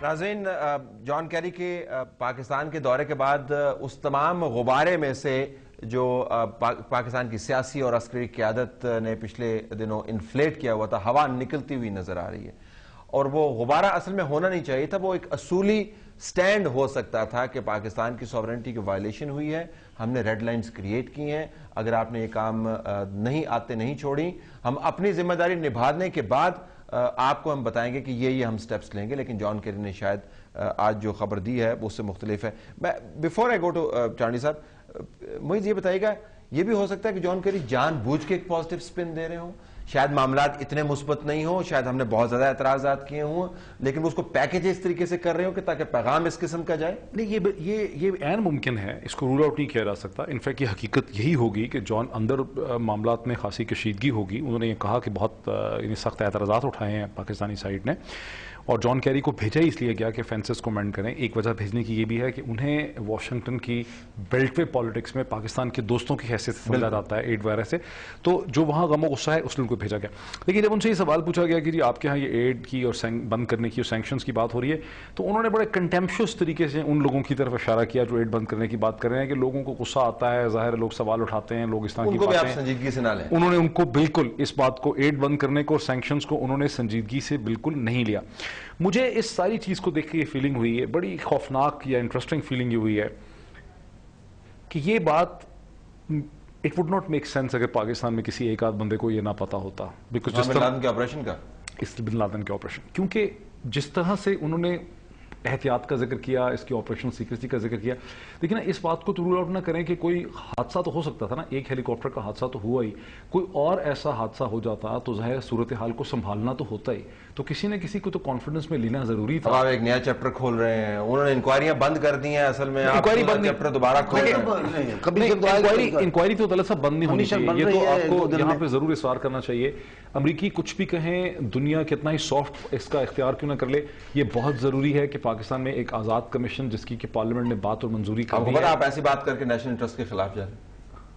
ناظرین، John Kerry کے پاکستان کے دورے کے بعد اس تمام غبارے میں سے جو پاکستان کی سیاسی اور عسکری قیادت نے پچھلے دنوں انفلیٹ کیا ہوا تھا، ہوا نکلتی ہوئی نظر آ رہی ہے، اور وہ غبارہ اصل میں ہونا نہیں چاہیے تھا۔ وہ ایک اصولی سٹینڈ ہو سکتا تھا کہ پاکستان کی سوورنٹی کی وائلیشن ہوئی ہے، ہم نے ریڈ لائنز کریٹ کی ہیں، اگر آپ نے یہ کام نہیں چھوڑی، ہم اپنی ذمہ داری نبھانے کے بعد آپ کو ہم بتائیں گے کہ یہ ہم سٹیپس لیں گے۔ لیکن جان کیری نے شاید آج جو خبر دی ہے وہ اس سے مختلف ہے۔ Before I go to Chandi صاحب، مجھے یہ بتائیے گا، یہ بھی ہو سکتا ہے کہ جان کیری جان بوجھ کے ایک پازیٹیو سپن دے رہے ہوں، شاید معاملات اتنے مثبت نہیں ہوں، شاید ہم نے بہت زیادہ اعتراضات کیے ہوں، لیکن وہ اس کو پیکیج اس طریقے سے کر رہے ہوں کہ تاکہ پیغام اس قسم کا جائے؟ نہیں، یہ عین ممکن ہے، اس کو رول آؤٹ نہیں کیا جا سکتا۔ انفیکٹ یہ حقیقت یہی ہوگی کہ جان اندر معاملات میں خاصی کشیدگی ہوگی۔ انہوں نے یہ کہا کہ بہت سخت اعتراضات اٹھائے ہیں پاکستانی سائڈ نے، اور جان کیری کو بھیجا ہی اس لیے گیا کہ فینسز کو مینڈ کریں۔ ایک وجہ بھیجنے کی یہ بھی ہے کہ انہیں واشنگٹن کی بیلٹ وے پالیٹکس میں پاکستان کے دوستوں کی حیثیت سے سمجھا جاتا ہے ایڈ وغیرہ سے، تو جو وہاں غم و غصہ ہے اس لیے ان کو بھیجا گیا۔ لیکن جب ان سے یہ سوال پوچھا گیا کہ جی آپ کے ہاں یہ ایڈ کی اور بند کرنے کی اور سینکشنز کی بات ہو رہی ہے، تو انہوں نے بڑے کنٹیمپشس طریقے سے ان لوگوں کی طرف اشارہ کیا جو ایڈ بند کرنے کی بات کر رہے ہیں کہ لوگوں کو غصہ آتا ہے، ظاہر ہے لوگ سوال اٹھاتے ہیں، لوگ اس طرح کی باتیں، آپ سنجیدگی سے نہ لیں۔ انہوں نے ان کو بالکل اس بات کو، ایڈ بند کرنے کو اور سینکشنز کو انہوں نے سنجیدگی سے بالکل نہیں لیا۔ مجھے اس ساری چیز کو دیکھ کے یہ فیلنگ ہوئی ہے، بڑی خوفناک یا انٹرسٹنگ فیلنگ یہ ہوئی ہے کہ یہ بات it would not make sense اگر پاکستان میں کسی ایک آدھ بندے کو یہ نہ پتا ہوتا، بیکاز بن لادن کے آپریشن کا، اس بن لادن کے آپریشن، کیونکہ جس طرح سے انہوں نے احتیاط کا ذکر کیا، اس کی آپریشن سیکریسی کا ذکر کیا، لیکن اس بات کو تو رول آؤٹ نہ کریں کہ کوئی حادثہ تو ہو سکتا تھا نا، ایک ہیلی کاپٹر کا حادثہ تو ہوا ہی، کوئی اور ایسا حادثہ ہو جاتا تو ظاہر صورتحال کو سنبھالنا تو ہوتا ہی، تو کسی نے کسی کو تو کانفیڈنس میں لینا ضروری تھا۔ آپ ایک نیا چیپٹر کھول رہے ہیں، انہوں نے انکوائریاں بند کر دی ہیں، اصل میں انکوائری بند چیپٹر دوبارہ کھول رہے ہیں۔ انکوائری تو دراصل بند نہیں ہونی چاہیے، یہ تو آپ کو یہاں پہ ضرور اصرار کرنا چاہیے۔ امریکی کچھ بھی کہیں، دنیا کتنا ہی سافٹ اس کا اختیار کیوں نہ کر لے، یہ بہت ضروری ہے کہ پاکستان میں ایک آزاد کمیشن جس کی کہ پارلیمنٹ نے بات اور منظوری کر دی ہے۔ آپ ایسی بات کر کے نیشنل انٹرسٹ کے خلاف جا رہے ہیں،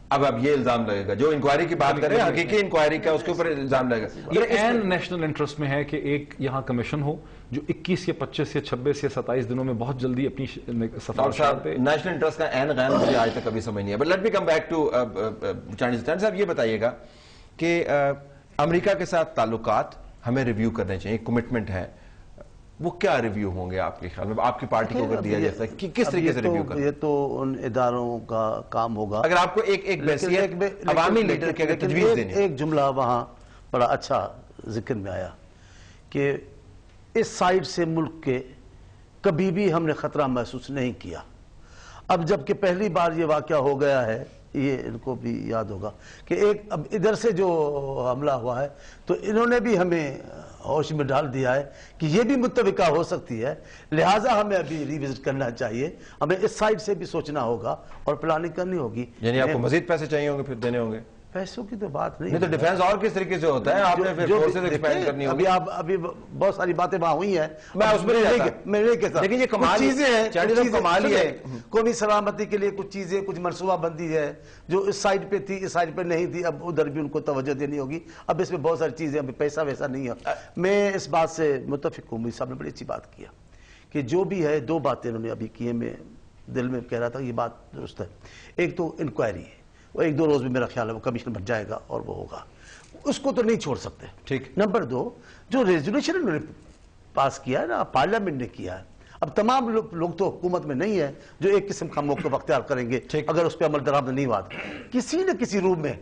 اب یہ الزام لگے گا، جو انکوائری کی بات کریں حقیقی انکوائری کا، اس کے اوپر الزام لگے گا۔ یہ این نیشنل انٹرسٹ میں ہے کہ ایک یہاں کمیشن ہو جو 21 یا 25 یا 26 یا 27 دنوں میں بہت جلدی اپنی سفارشات پہ۔ نیشنل انٹرسٹ کا این غین مجھے آج تک کبھی سمجھ نہیں ہے، but let me come back to Chandi صاحب، یہ بتائیے گا کہ امریکہ کے ساتھ تعلقات ہمیں ریویو کرنے چاہیے، کمٹمنٹ ہے، وہ کیا ریویو ہوں گے آپ کے خیال میں؟ آپ کی پارٹی کو اگر دیا جاتا ہے کس طریقے سے ریویو کریں؟ یہ تو ان اداروں کا کام ہوگا۔ اگر آپ کو ایک بحثیت عوامی لیڈر کے اگر تجویز دینی، ایک جملہ وہاں بڑا اچھا ذکر میں آیا کہ اس سائڈ سے ملک کے کبھی بھی ہم نے خطرہ محسوس نہیں کیا۔ اب جبکہ پہلی بار یہ واقعہ ہو گیا ہے، یہ ان کو بھی یاد ہوگا کہ ایک اب ادھر سے جو حملہ ہوا ہے تو انہوں نے بھی ہمیں ہوش میں ڈال دیا ہے کہ یہ بھی متوقع ہو سکتی ہے، لہٰذا ہمیں ابھی ریوزٹ کرنا چاہیے، ہمیں اس سائڈ سے بھی سوچنا ہوگا اور پلاننگ کرنی ہوگی۔ یعنی آپ کو مزید پیسے چاہیے ہوں گے، پھر دینے ہوں گے؟ پیسوں کی تو بات نہیں تو ڈیفینس اور کس طریقے سے ہوتا ہے، آپ نے پھر فورسز ایکسپینڈ کرنی ہوگی۔ ابھی بہت ساری باتیں وہاں ہوئی ہیں، میں اس میں نہیں کہتا، لیکن یہ کمال چیزیں ہیں، کمال ہی ہے، قومی سلامتی کے لیے کچھ چیزیں، کچھ منصوبہ بندی ہے جو اس سائڈ پہ تھی، اس سائڈ پہ نہیں تھی، اب ادھر بھی ان کو توجہ دینی ہوگی۔ اب اس میں بہت ساری چیزیں، ابھی پیسہ ویسا نہیں ہے۔ میں اس بات سے متفق ہوں، مجھے صاحب نے بڑی اچھی بات کیا کہ جو بھی ہے، دو باتیں انہوں نے ابھی کی ہیں، میں دل میں کہہ رہا تھا یہ بات درست ہے۔ ایک تو انکوائری ہے، وہ 1-2 روز میں میرا خیال ہے وہ کمیشن بن جائے گا اور وہ ہوگا، اس کو تو نہیں چھوڑ سکتے۔ ٹھیک۔ نمبر 2، جو ریزولوشن انہوں نے پاس کیا ہے نا، پارلیمنٹ نے کیا ہے، اب تمام لوگ تو حکومت میں نہیں ہے جو ایک قسم کا موقف اختیار کریں گے اگر اس پہ عمل درآمد نہیں ہوا، کسی نہ کسی روپ میں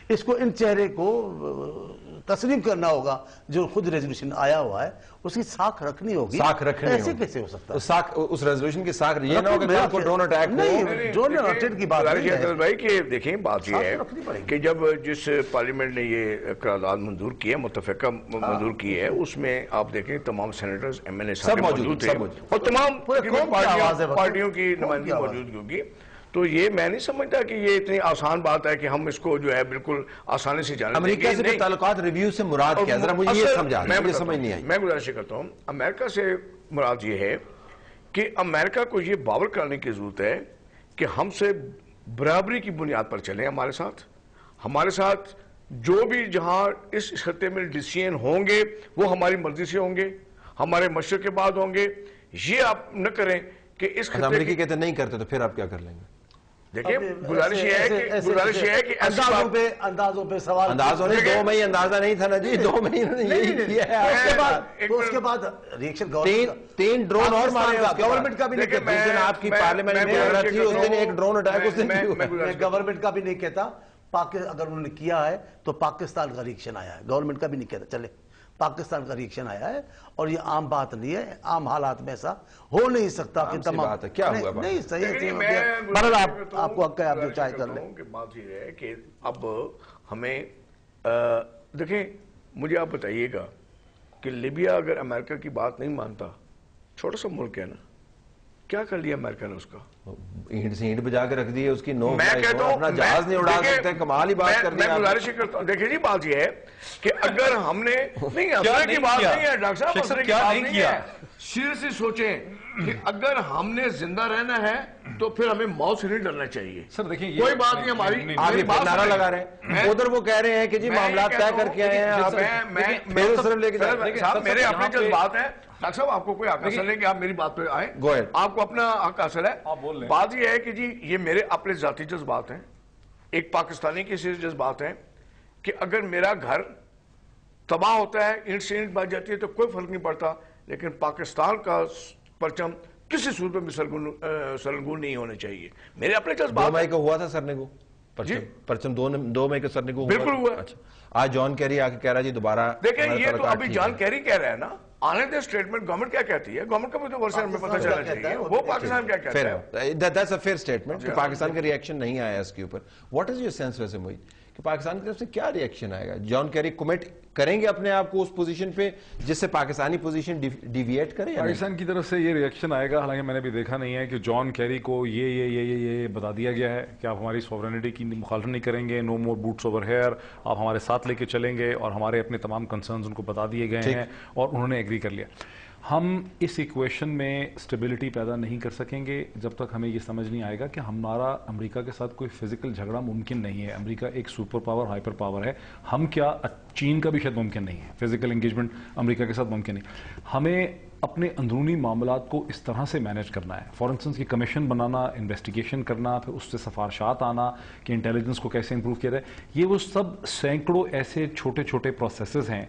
اس کو ان چہرے کو تسلیم کرنا ہوگا جو خود ریزولوشن آیا ہوا ہے، اس کی ساکھ رکھنی ہوگی۔ ساکھ رکھنی ہوگی، ایسے کیسے ہو سکتا ہے؟ اس ریزولوشن کی ساکھ یہ نہ ہوگا کہ ڈرون اٹیک نہیں، ڈرون اٹیک کی بات نہیں ہے بھائی، کہ دیکھیں بات یہ ہے کہ جب جس پارلیمنٹ نے یہ قرارداد منظور کی ہے، متفقہ منظور کی ہے، اس میں آپ دیکھیں تمام سینیٹرز، ایم این اے سب موجود تھے اور تمام پارٹیوں کی نمائندگی موجود ہوگی۔ تو یہ میں نہیں سمجھتا کہ یہ اتنی آسان بات ہے کہ ہم اس کو جو ہے بالکل آسانی سے جانے دیں گے۔ امریکہ سے تعلقات ریویو سے مراد کیا؟ ذرا مجھے یہ سمجھا، مجھے سمجھ نہیں آئی۔ میں گزارش کرتا ہوں، امریکہ سے مراد یہ ہے کہ امریکہ کو یہ باور کرنے کی ضرورت ہے کہ ہم سے برابری کی بنیاد پر چلیں، ہمارے ساتھ جو بھی جہاں اس خطے میں ڈیسیژن ہوں گے وہ ہماری مرضی سے ہوں گے، ہمارے مشورے کے بعد ہوں گے، یہ آپ نہ کریں کہ اس خطے امریکی کہتے نہیں کرتے تو پھر آپ کیا کر لیں گے؟ دیکھیں گزارش یہ ہے کہ اندازوں پہ سوال اندازوں نے 2 مئی اندازہ نہیں تھا نا جی، 2 مئی یہی کیا ہے. اس کے بعد ریئیکشن 3 ڈرون اور مارے گورنمنٹ کا بھی نہیں کہتا. جس دن آپ کی پارلیمنٹ میں حضرت تھی اس دن ایک ڈرون اٹیک اس دن میں گورنمنٹ کا بھی نہیں کہتا. اگر انہوں نے کیا ہے تو پاکستان کا ریئیکشن آیا ہے، گورنمنٹ کا بھی نہیں کہتا. چلے پاکستان کا ریئیکشن آیا ہے اور یہ عام بات نہیں ہے. عام حالات میں ایسا ہو نہیں سکتا کہ تمام کیا ہوا نہیں صحیح. بہرحال آپ کو حق ہے، آپ جو چاہے کر لیں. بات یہ ہے کہ اب ہمیں دیکھیں، مجھے آپ بتائیے گا کہ لیبیا اگر امریکہ کی بات نہیں مانتا، چھوٹا سا ملک ہے نا، کیا کر لیا امریکہ نے اس کا؟ اینٹ سے اینٹ بجا کے رکھ دی ہے اس کی. میں کہتا ہوں اپنا جہاز نہیں اڑا سکتے. کمال ہی بات کر دی. میں گزارش کرتا ہوں، دیکھیں جی بات یہ ہے کہ اگر ہم نے نہیں اسرے کی بات نہیں ہے ڈاکٹر صاحب، اسرے کی بات نہیں ہے. سیریسلی سوچیں کہ اگر ہم نے زندہ رہنا ہے تو پھر ہمیں موت سے نہیں ڈرنا چاہیے. سر دیکھیں کوئی بات نہیں ہماری. آپ یہ نعرہ لگا رہے ہیں، ادھر وہ کہہ رہے ہیں کہ جی معاملات طے کر کے آئے ہیں. صاحب میرے اپنے جذبات ہیں. ڈاکٹر صاحب آپ کو کوئی حق حاصل ہے کہ آپ میری بات پہ آئیں؟ آپ کو اپنا حق حاصل ہے. بات یہ ہے کہ جی یہ میرے اپنے ذاتی جذبات ہیں، ایک پاکستانی کے صرف جذبات ہیں کہ اگر میرا گھر تباہ ہوتا ہے، اینٹ سے اینٹ بچ جاتی ہے تو کوئی فرق نہیں پڑتا، لیکن پاکستان کا پرچم کسی صورت پہ سرنگون نہیں ہونے چاہیے. میرے اپنے جذبات 2 مئی کو ہوا تھا سرنگو پرچم 2 مئی کو سرنگو بالکل ہوا. آج جان کیری آ کے کہہ رہا جی دوبارہ. دیکھیں یہ تو ابھی جان کیری کہہ رہا ہے نا، آنے دے اسٹیٹمنٹ گورنمنٹ کیا کہتی ہے، گورنمنٹ کا بھی تو ورژن ہمیں پتہ چلنا چاہیے وہ پاکستان کیا کہتا ہے. That's a fair statement کہ پاکستان کا ریئیکشن نہیں آیا اس کے اوپر. What is your sense ویسے موہید کہ پاکستان کی طرف سے کیا ریئیکشن آئے گا؟ جان کیری کمٹ کریں گے اپنے آپ کو اس پوزیشن پہ جس سے پاکستانی پوزیشن ڈیویٹ کرے؟ پاکستان کی طرف سے یہ ریئیکشن آئے گا. حالانکہ میں نے بھی دیکھا نہیں ہے کہ جان کیری کو یہ بتا دیا گیا ہے کہ آپ ہماری سوورنٹی کی مخالفت نہیں کریں گے، نو مور بوٹس اوور ہیئر، آپ ہمارے ساتھ لے کے چلیں گے، اور ہمارے اپنے تمام کنسرنز ان کو بتا دیے گئے ہیں اور انہوں نے ایگری کر لیا. ہم اس ایکویشن میں سٹیبلٹی پیدا نہیں کر سکیں گے جب تک ہمیں یہ سمجھ نہیں آئے گا کہ ہمارا امریکہ کے ساتھ کوئی فزیکل جھگڑا ممکن نہیں ہے. امریکہ ایک سپر پاور، ہائپر پاور ہے. ہم کیا چین کا بھی شاید ممکن نہیں ہے، فزیکل انگیجمنٹ امریکہ کے ساتھ ممکن نہیں. ہمیں اپنے اندرونی معاملات کو اس طرح سے مینیج کرنا ہے. فار انسٹنس کی کمیشن بنانا، انویسٹیگیشن کرنا، پھر اس سے سفارشات آنا کہ انٹیلیجنس کو کیسے امپروو کیا جائے، یہ وہ سب سینکڑوں ایسے چھوٹے چھوٹے پروسیسز ہیں،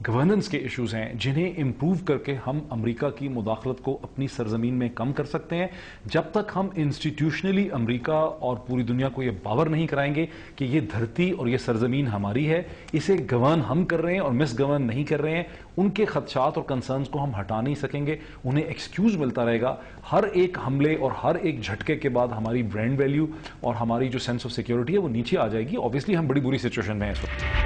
گورننس کے ایشوز ہیں جنہیں امپروو کر کے ہم امریکہ کی مداخلت کو اپنی سرزمین میں کم کر سکتے ہیں. جب تک ہم انسٹیٹیوشنلی امریکہ اور پوری دنیا کو یہ باور نہیں کرائیں گے کہ یہ دھرتی اور یہ سرزمین ہماری ہے، اسے گورن ہم کر رہے ہیں اور مس گورن نہیں کر رہے ہیں، ان کے خدشات اور کنسرنز کو ہم ہٹا نہیں سکیں گے. انہیں ایکسکیوز ملتا رہے گا. ہر ایک حملے اور ہر ایک جھٹکے کے بعد ہماری برانڈ ویلیو اور ہماری جو سینس آف سیکیورٹی ہے وہ نیچے آ جائے گی. اوبیسلی ہم بڑی بری سچویشن میں ہیں اس وقت.